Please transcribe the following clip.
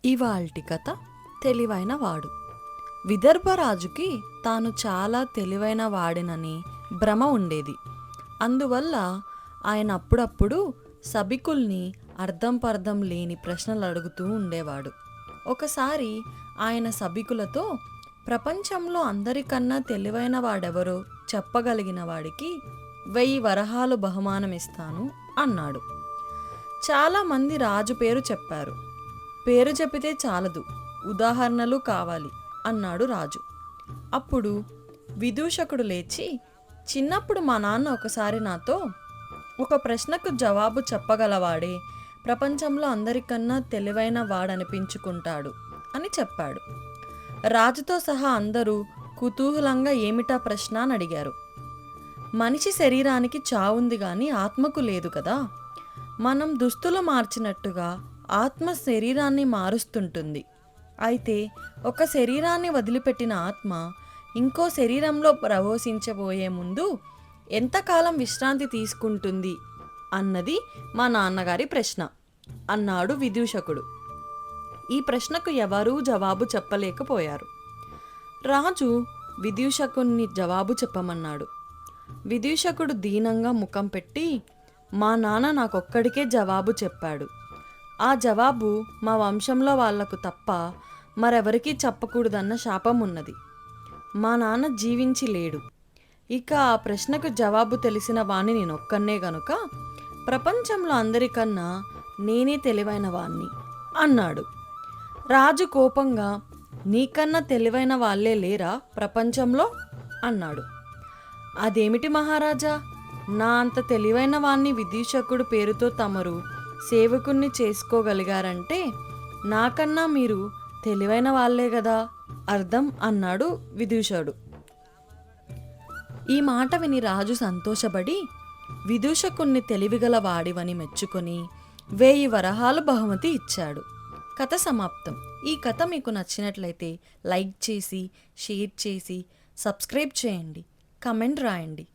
ఇవాల్టి కథ తెలివైన వాడు. విదర్భరాజుకి తాను చాలా తెలివైన వాడినని భ్రమ ఉండేది. అందువల్ల ఆయన అప్పుడప్పుడు సభికుల్ని అర్థం పర్థం లేని ప్రశ్నలు అడుగుతూ ఉండేవాడు. ఒకసారి ఆయన సభికులతో, ప్రపంచంలో అందరికన్నా తెలివైన వాడెవరో చెప్పగలిగిన వాడికి 1000 వరహాలు బహుమానమిస్తాను అన్నాడు. చాలామంది రాజు పేరు చెప్పారు. పేరు చెబితే చాలదు, ఉదాహరణలు కావాలి అన్నాడు రాజు. అప్పుడు విదూషకుడు లేచి, చిన్నప్పుడు మా నాన్న ఒకసారి నాతో, ఒక ప్రశ్నకు జవాబు చెప్పగలవాడే ప్రపంచంలో అందరికన్నా తెలివైన వాడనిపించుకుంటాడు అని చెప్పాడు. రాజుతో సహా అందరూ కుతూహలంగా ఏమిటా ప్రశ్న అని అడిగారు. మనిషి శరీరానికి చావుంది గాని ఆత్మకు లేదు కదా. మనం దుస్తులు మార్చినట్టుగా ఆత్మ శరీరాన్ని మారుస్తుంటుంది. అయితే ఒక శరీరాన్ని వదిలిపెట్టిన ఆత్మ ఇంకో శరీరంలో ప్రవేశించబోయే ముందు ఎంతకాలం విశ్రాంతి తీసుకుంటుంది అన్నది మా నాన్నగారి ప్రశ్న అన్నాడు విదూషకుడు. ఈ ప్రశ్నకు ఎవరూ జవాబు చెప్పలేకపోయారు. రాజు విదూషకుణ్ణి జవాబు చెప్పమన్నాడు. విదూషకుడు దీనంగా ముఖం పెట్టి, మా నాన్న నాకొక్కడికే జవాబు చెప్పాడు. ఆ జవాబు మా వంశంలో వాళ్లకు తప్ప మరెవరికీ చెప్పకూడదన్న శాపం ఉన్నది. మా నాన్న జీవించి లేడు. ఇక ఆ ప్రశ్నకు జవాబు తెలిసిన వాణ్ణి నేనొక్కనే గనుక ప్రపంచంలో అందరికన్నా నేనే తెలివైన వాణ్ణి అన్నాడు. రాజు కోపంగా, నీకన్నా తెలివైన వాళ్ళే లేరా ప్రపంచంలో అన్నాడు. అదేమిటి మహారాజా, నా అంత తెలివైన వాణ్ణి విదూషకుడు పేరుతో తమరు సేవకుణ్ణి చేసుకోగలిగారంటే నాకన్నా మీరు తెలివైన వాళ్ళే గదా అర్థం అన్నాడు విదూషకుడు. ఈ మాట విని రాజు సంతోషపడి విదూషకుణ్ణి తెలివిగల వాడివని మెచ్చుకొని 1000 వరహాలు బహుమతి ఇచ్చాడు. కథ సమాప్తం. ఈ కథ మీకు నచ్చినట్లయితే లైక్ చేసి, షేర్ చేసి, సబ్స్క్రైబ్ చేయండి, కమెంట్ రాయండి.